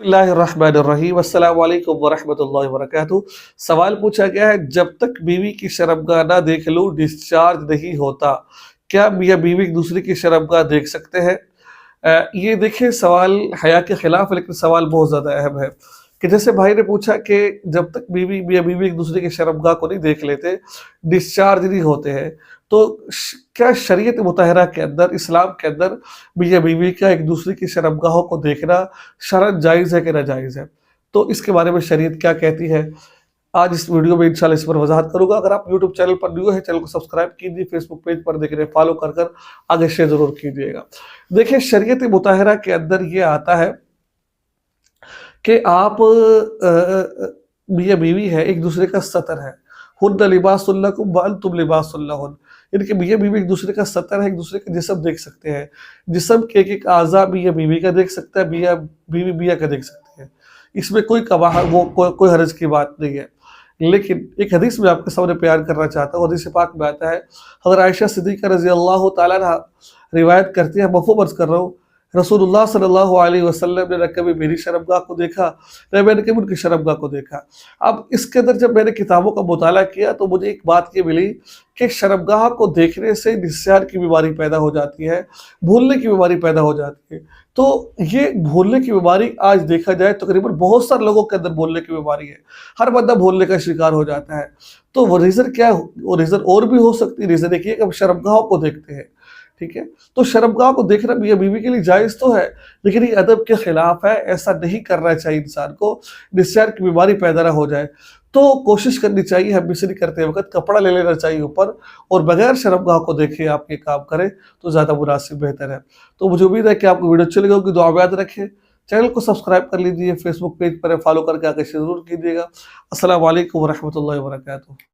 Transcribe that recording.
بسم اللہ الرحمن الرحیم، السلام علیکم ورحمۃ اللہ وبرکاتہ۔ سوال پوچھا گیا ہے، جب تک بیوی کی شرمگاہ نہ دیکھ لوں ڈسچارج نہیں ہوتا، کیا میاں بیوی ایک دوسرے کی شرمگاہ دیکھ سکتے ہیں؟ یہ دیکھیں، سوال حیا کے خلاف ہے، لیکن سوال بہت زیادہ اہم ہے کہ جیسے بھائی نے پوچھا کہ جب تک میاں بیوی ایک دوسرے کی شرمگاہ کو نہیں دیکھ لیتے، ڈسچارج نہیں ہوتے ہیں، تو کیا شریعت مطہرہ کے اندر، اسلام کے اندر میاں بیوی کا ایک دوسرے کی شرمگاہوں کو دیکھنا شرعاً جائز ہے کہ ناجائز ہے؟ تو اس کے بارے میں شریعت کیا کہتی ہے، آج اس ویڈیو میں انشاءاللہ اس پر وضاحت کروں گا۔ اگر آپ یوٹیوب چینل پر نیو ہے، چینل کو سبسکرائب کیجیے، فیس بک پیج پر دیکھ رہے ہیں فالو کر آگے شیئر ضرور کیجیے گا۔ دیکھیں، شریعت مطہرہ کے اندر یہ آتا ہے کہ آپ میاں بیوی ہے، ایک دوسرے کا سطر ہے۔ ہن لباس لکم وانتم لباس لہن، یعنی کہ میاں بیوی ایک دوسرے کا سطر ہے، ایک دوسرے کا جسم دیکھ سکتے ہیں، جسم کے ایک اعضاء میاں بیوی کا دیکھ سکتا ہے، میاں بیوی میاں کا دیکھ سکتے ہیں، اس میں کوئی کوئی حرج کی بات نہیں ہے۔ لیکن ایک حدیث میں آپ کے سامنے بیان کرنا چاہتا ہوں، حدیث پاک میں آتا ہے، حضرت عائشہ صدیقہ رضی اللہ تعالیٰ عنہ روایت کرتی ہے، مفہوم عرض کر رہا ہوں، رسول اللہ صلی اللہ علیہ وسلم نے نہ کبھی میری شرمگاہ کو دیکھا، نہ میں نے کبھی ان کی شرمگاہ کو دیکھا۔ اب اس کے اندر جب میں نے کتابوں کا مطالعہ کیا تو مجھے ایک بات یہ ملی کہ شرمگاہ کو دیکھنے سے نسیان کی بیماری پیدا ہو جاتی ہے، بھولنے کی بیماری پیدا ہو جاتی ہے۔ تو یہ بھولنے کی بیماری آج دیکھا جائے تقریباً بہت سارے لوگوں کے اندر بھولنے کی بیماری ہے، ہر بندہ بھولنے کا شکار ہو جاتا ہے۔ تو وہ ریزن کیا ہے؟ وہ ریزن اور بھی ہو سکتی ہے، ریزن ایک یہ کہ ہم شرمگاہوں کو دیکھتے ہیں، ٹھیک ہے؟ تو شرمگاہ کو دیکھنا میاں بیوی کے لیے جائز تو ہے، لیکن یہ ادب کے خلاف ہے، ایسا نہیں کرنا چاہیے انسان کو، نسیان کی بیماری پیدا نہ ہو جائے۔ تو کوشش کرنی چاہیے، ہم مصری کرتے وقت کپڑا لے لینا چاہیے اوپر، اور بغیر شرمگاہ کو دیکھے آپ یہ کام کریں تو زیادہ مناسب بہتر ہے۔ تو مجھے امید ہے کہ آپ کو ویڈیو اچھی لگے ہوگی، دعا میں یاد رکھیں، چینل کو سبسکرائب کر لیجیے، فیس بک پیج پر فالو کر کے آگے شیئر ضرور کیجیے گا۔ السلام علیکم ورحمۃ اللہ وبرکاتہ۔